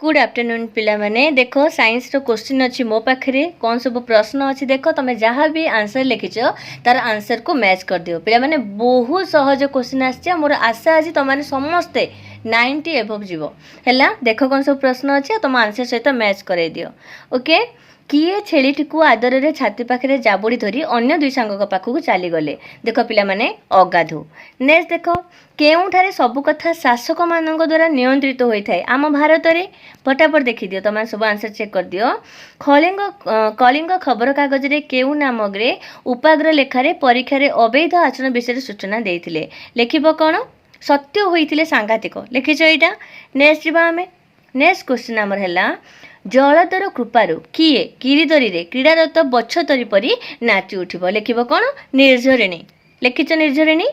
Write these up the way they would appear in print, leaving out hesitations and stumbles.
Good afternoon पिला माने देखो साइंस रो क्वेश्चन अच्छी मो पाखे कौन सब प्रश्न अच्छी देख तुम जहाँ भी आंसर लिखिच तार आंसर को मैच कर दियो पिला माने बहुत सहज क्वेश्चन आसी मोर आशा आज तुम मैंने समस्ते 90 एभव जीव है देख कौन सब प्रश्न अच्छे तुम आंसर सहित मैच कर दियो ओके किए छेलीटी को आदर रे छाती पाखे जाबुड़ी धरी अन्य दुई सांग पाखक चलीगले देख पिला माने अगाधु नेक्स्ट देख केउठारे सबु कथा शासक मान द्वारा नियंत्रित होता है आम भारत में फटाफट देखी दियो तुम सब आंसर चेक कर दियो कलिंग खबर कागज रे केउ नामक उपाग्र लेखारे परीक्षा अवैध आचरण विषय सूचना देते लिखब कौन सत्य होते सांघातिक लिखिच यहाँ नेक्स्ट जा आम नेक्स्ट क्वेश्चन आमर है जलधर कृपारु किए गिरिधरी रे क्रीड़ारत बछतरी परी नाची उठिब लिखब कौन निर्झरिणी लिखिच निर्झरिणी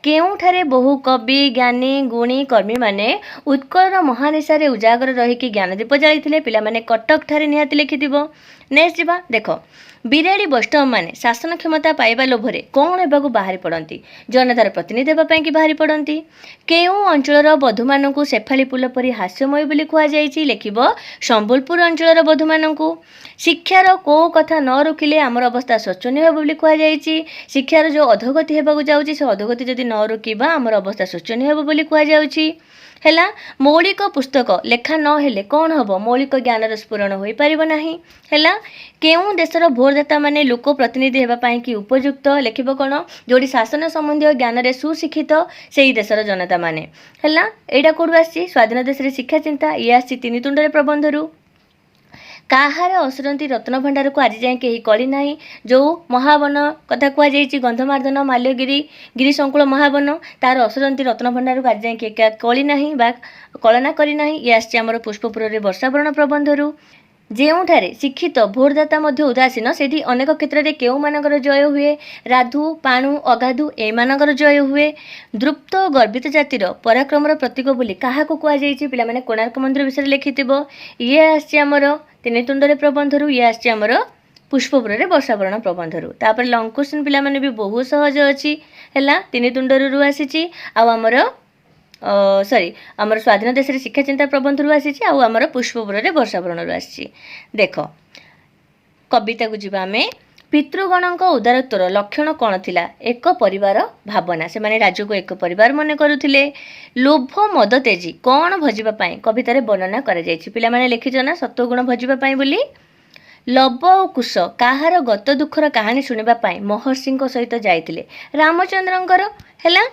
केउठारे बहु कवि ज्ञानी गुणी कर्मी माने उत्कल महानिशा उजागर रहीकि ज्ञानदीप जाते पिला माने कटक ठारे निहाती लिखिथिबो नेक्स्ट जीवा देख बिराड़ी वैष्णव माने शासन क्षमता पाइबा लोभरे कौन होगा बाहरी पड़ती जनतार प्रतिनिधि होगापी कि बाहरी पड़ती केउ अंचल बधू मानू शेफाली पुल परी हास्यमय बोली कहुई लिखब संबलपुर अंचल बधू मानू शिक्षार कौ कथा न रोकिले आमर अवस्था शोचनीय बोली कहुई शिक्षार जो अधोगति होगा जाऊँगी से अधोगति जदि न रोकवा आमर अवस्था शोचनीय हो बोली कहुई है मौलिक पुस्तक लेखा न हेले कौन हम मौलिक ज्ञान स्फुरण हो पार ना है केउं देशर भोटदाता माने लोक प्रतिनिधि होगापी कि उपयुक्त लिखब कौन जोड़ी शासन संबंधी ज्ञान में सुशिक्षित से ही देशर जनता माने है यहाँ कौटू आसी स्वाधीन देश शिक्षा चिंता ये आसी तीन तुंडरे प्रबंधरू काहार असरती रत्न भंडार को आज जाए कहीं कली ना जो महावन कथा कहुई गंधमार्दन माल्यगिरी गिरीशंकुल महावन तार असरती रत्न भंडार को आज जाए कली ना कलना करना ये आमर पुष्पपुर वर्षावरण प्रबंधरू ଯେଉଁଠାରେ ଶିକ୍ଷିତ ଭୋଟଦାତା ମଧ୍ୟ ଉଦାସୀନ ସେଠି ଅନେକ କ୍ଷେତ୍ରରେ କେଉଁମାନଙ୍କର ଜୟ ହୁଏ ରାଧୁ ପାଣୁ ଅଗାଧୁ ଏମାନଙ୍କର ଜୟ ହୁଏ ଦୃପ୍ତ ଗର୍ବିତ ଜାତିର ପରାକ୍ରମର ପ୍ରତୀକ ବୋଲି କାହାକୁ କୁହାଯାଇଛି ପିଲାମାନେ କୋଣାର୍କ ମନ୍ଦିର ବିଷୟରେ ଲେଖିଥିବ ଇଏ ଆସିଛି ଆମର ତିନି ତୁଣ୍ଡରେ ପ୍ରବନ୍ଧରୁ ଇଏ ଆସିଛି ଆମର ପୁଷ୍ପପୁରରେ ବର୍ଷାବରଣ ପ୍ରବନ୍ଧରୁ ତାପରେ ଲଙ୍ଗ କ୍ୱେଶ୍ଚନ୍ ପିଲାମାନେ ବି ବହୁତ ସହଜ ଅଛି ହେଲା ତିନି ତୁଣ୍ଡରୁ ଆସିଛି ଆଉ ଆମର सॉरी आमर स्वाधीन देश शिक्षा चिंता प्रबंधरू आसी आमर पुष्पपुर वर्षावरण आसी देख कविता को जीवा आम पितृगण उदारत्वर लक्षण कौन थिला एक परिवार भावना से माने राज्य को एक परिवार मन करुले लोभ मद तेजी कौन भजिबाई कवितार वर्णना कर लिखिज ना सत्वगुण भजिबाई बोली लव और कुश कहार गत दुखर कहानी शुणापी महर्षि सहित जाइए रामचंद्रंकर है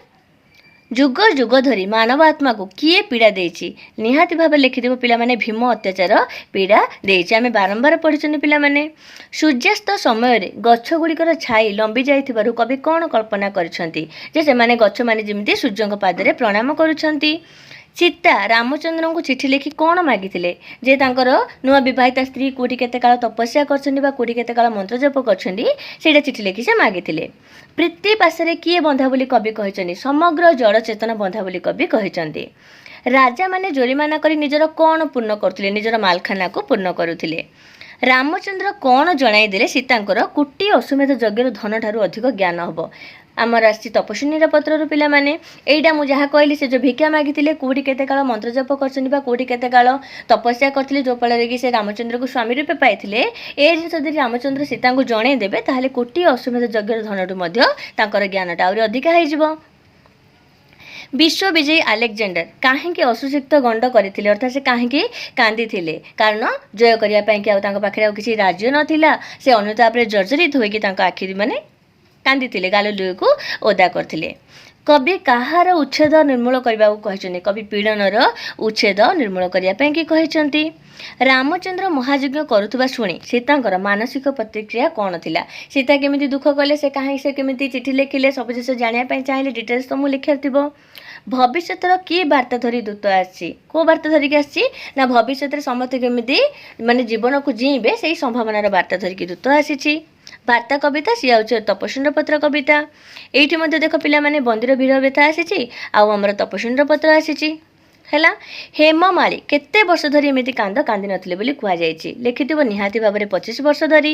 जुग जुग धरी मानव आत्मा को किए पीड़ा देछि निहाती भाव लिखिदेव पिला माने भीम अत्याचार पीड़ा देछि आमे बारंबार पढ़िछन पिला माने सूर्यास्त समय रे गछ गुड़िकर छाई लंबी जाइथिबारु कवि कौन कल्पना करिसंती जे से माने गछ माने जेमिति सूर्यंक पादरे प्रणाम करुछंती सीता रामचंद्र को चिठी लिखि कौन मागिथिले जे तांकर नुआ विवाहिता स्त्री कोठी केते काल तपस्या करछन्ती बा कोठी केते काल मंत्र जप करछन्ती सेटा चिठी लिखि से मागिथिले प्रीति पासरे किए बंधा बोली कवि कहिसंती समग्र जड़ चेतन बंधा बोली कवि कहिसंती राजा माने जोरिमाना करी निजर कौन पूर्ण करथिले निजर मालखाना को पूर्ण करुथिले रामचंद्र कौन जणाई देले सीतांकर कोटी अश्वमेध यज्ञर धन ठारू अधिक ज्ञान हबो आमर आसी तपस्विनी पत्र पिला माने एइटा मु जहाँ कहली से जो भिक्षा मागिथिले कोठी केते काल मंत्र जप करछन्ती बा कोठी केते काल तपस्या करथिले जो फल कि से रामचंद्र को स्वामी रूपे पाइथिले ए जिन यदि रामचंद्र सीता को जणाई देबे ताहले कोटी अश्वमेध यज्ञर धनटू मध्य तांकर ज्ञानटा आउरी अधिक होइजिवो विश्व विजयी आलेक्जेंडर कहीं असुशिक्त गंड करथिले अर्थात से कहीं कांदी थिले कारण जय करिया पई कि आ पाखे आ किसी राज्य नथिला से अनुताप रे जर्जरित होइकि तांका आखि माने कांदी थिले गालिलियो को ओदा करथिले कवि कहार उच्छेद निर्मूल करने को कवि पीड़नर उच्छेद निर्मूल करने कि कहते रामचंद्र महायज्ञ करुवा शुणी सीतांकर मानसिक प्रतिक्रिया कौन थिला सीता केमिति दुख कले से कहीं से केमिति चिठी लिखिले सब जिस जानापी चाहिए डिटेल्स तो मुझे लिखा थी भविष्य किए वार्ता धरी दूत आसी को वार्ता धरिकी आसी ना भविष्य समस्त केमिति माने जीवन को जीवे से संभावनार वार्ता धरिकी दूत आसी वार्ता कविता सी हूँ तपस्विनी पत्र कविता ये देख पिला माने बंदीर भीड़ व्यथा आसी आमर तपस्विनी पत्र आसी है हेममाली केते वर्ष धरी एमती कांद कांदी नथिले बोली कहुई लिखिथिबो निहाती भाव में 25 वर्ष धरी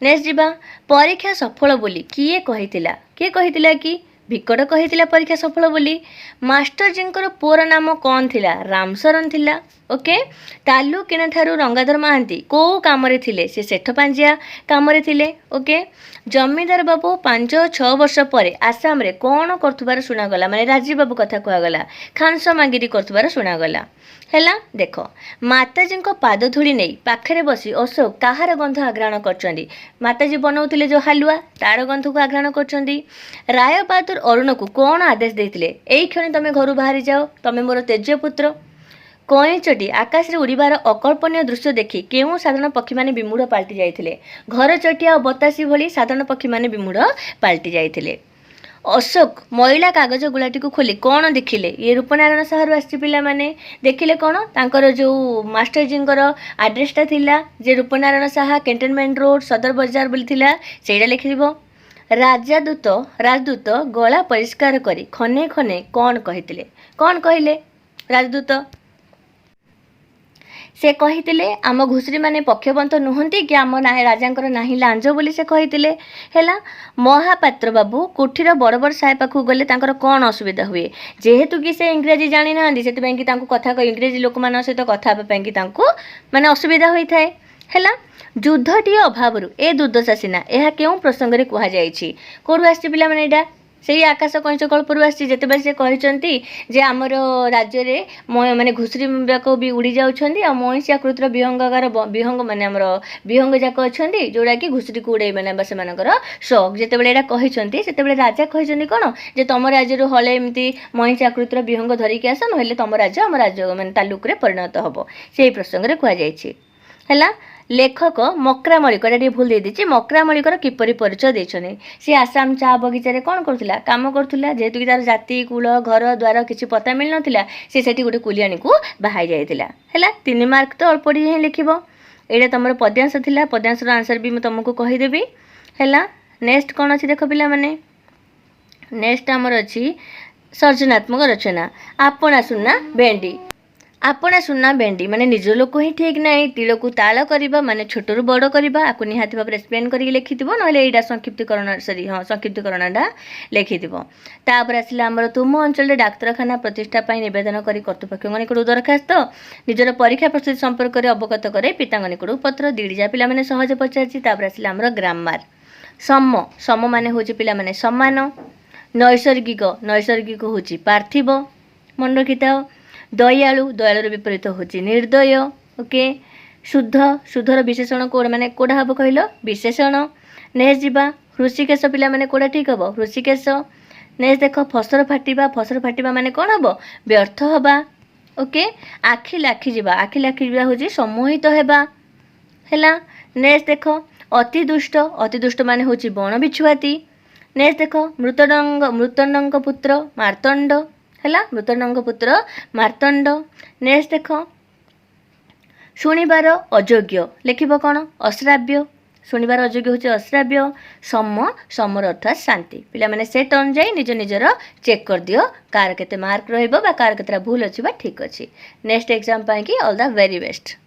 नेक्स्ट जीवा परीक्षा सफल बोली किए कहिथिला कि विकट कहिथिला परीक्षा सफल बोली मास्टर जींकर पुअर नाम कौन थिला रामशरण थिला ओके तालु किण ठारू रंगाधर महांती को कामरे थिले से सेठ पांजिया कामरे थिले ओके जमीदार बाबू 5-6 वर्ष पर आसाम रे कौन करथुबार सुनागला माने राजीव बाबू कथा कहगला खानसा मागिरी करथुबार सुनागला हैला देख माताजी पाद धूली नहीं पाखरे बसी अशोक कहार गंध आग्रहण कर माताजी बनाऊले जो हालुआ तार गंध को आग्रहण कर राय बहादुर अरुण को कौन आदेश देते यही क्षण तुम घर बाहरी जाओ तुम मोर तेजपुत्र कईचटी आकाश रे उड़ीबार अकल्पनीय दृश्य देखि केउं साधारण पक्षी माने विमूढ़ पाल्टी जाइथिले घर चटिया और बतासी भली साधारण पक्षी माने विमूढ़ पाल्टी जाइथिले अशोक मैला कागज गुलाटी को खोली कौन देखिले ये रूपनारायण साहर आसी पिला माने देखिले कौन तांकर जो मास्टर जींकर आड्रेसटा थिला जे रूपनारायण साहा कैंटनमेंट रोड सदर बाजार बोली थिला सेटा लिखिदिबो राजदूत गला परिष्कार करी खने खने कौन कहले राजदूत से कही आम घुसरी माने पक्षबंत नुहंती कि आम राजांकर नाही लांज बोली से कही हैला महापात्र बाबू कोठीर बड़ बड़ साहे पाखु गले तांकर कौन असुविधा हुए जेहेतु कि से इंग्रेजी जानी ना से कि तांको कथा इंग्रेजी लोक मान सहित कथा कि तांको माने असुविधा होई थाए हैला युद्धटी अभाव ए दुर्दशा सीना यह क्यों प्रसंग में कहुई कौटू आसी पिला माने एटा से आकाश कईच कल्परू आते से कहते जे आमर राज्य में माने घुसरी जाक भी उड़ी जाऊँच आ महिषी आकृतिर विहंगार विहंग माने आमर विहंग जाक अच्छा जोड़ा कि घुसरी को उड़े मैंने से शौक जिते यहाँ कहते से राजा कहते कौन जे तुम राज्य हले एमती महिषी आकृतिर विहंग धरिकी आस ना तुम राज्य आम राज्य मैंने तालुक परिणत हम से प्रसंग में कहुई है लेखक मकरामलिक टे भूल दे दीची मकरामलिकर किपरि परिचय देछने सी आसाम चा बगीचा कौन करुला काम करुला जेहेतु कि तार जाति कुल घर द्वार किसी पता मिल नाला सी सेठी गोटे कुलियाणी को बाहाई जाइतिला हैला 3 मार्क तो अल्प ही लिखिबो एटा तमर पद्यांश थिला पद्यांशर आंसर भी मैं तुमको कहीदेवी हैला नेक्स्ट कौन अच्छी देख पिला माने नेक्स्ट आमर अच्छी सर्जनात्मक रचना आपणा सुना भेंडी आपणा सुना भेंडी माने निज लोक ही ठीक नहीं तिल को ताल करबा माने छोटरू बड़ करबा आकु निहाती भाव एक्सप्लेन करके लिखिथिबो नहले एटा संक्षिप्तीकरण सॉरी हां संक्षिप्तीकरणटा लिखिथिबो तापर आसिला हमर तुम अंचल डाक्तरखाना प्रतिष्ठा पई निवेदन करी कर्तृपक्ष निकट दरखास्त निजर परीक्षा प्रस्तुति संपर्क रे अवगत करे पिता निकट पत्र दीडिजा पिला माने सहज पचारछि तापर आसिला हमर ग्रामर सम सम माने होछि पिला माने समान नैसर्गिक होछि पार्थिव मन रखिताओ दयालु दयालुर विपरीत होची निर्दय ओके शुद्धर विशेषण कोड माने कोडा हबो कहलो विशेषण नेक्स्ट जीवा हृषिकेश पिला माने कोडा ठीक हबो हृषिकेश नेक्स्ट देखो फसर फाटिबा माने कोन हबो व्यर्थ हबा ओके आखि लाखी जीवा होची सम्मोहित हेबा हैला नेक्स्ट देखो अति दुष्ट माने होची बण बिछुआती नेक्स्ट देखो मृतंडंग पुत्र मार्तंड हैला मृतंडंग पुत्र मार्तंड नेक्स्ट देख शुणिबार अयोग्य लिखिब कौन अश्राव्य शुणिबार अयोग्य होचे अश्राव्य समर अर्थात शांति पिला माने सेट अनुଯାୟୀ निज निजर चेक कर दियो कार केते मार्क रहइबो बा कार केतरा भूल अछि बा ठीक अछि नेक्स्ट एग्जाम पाई कि ऑल द वेरी बेस्ट।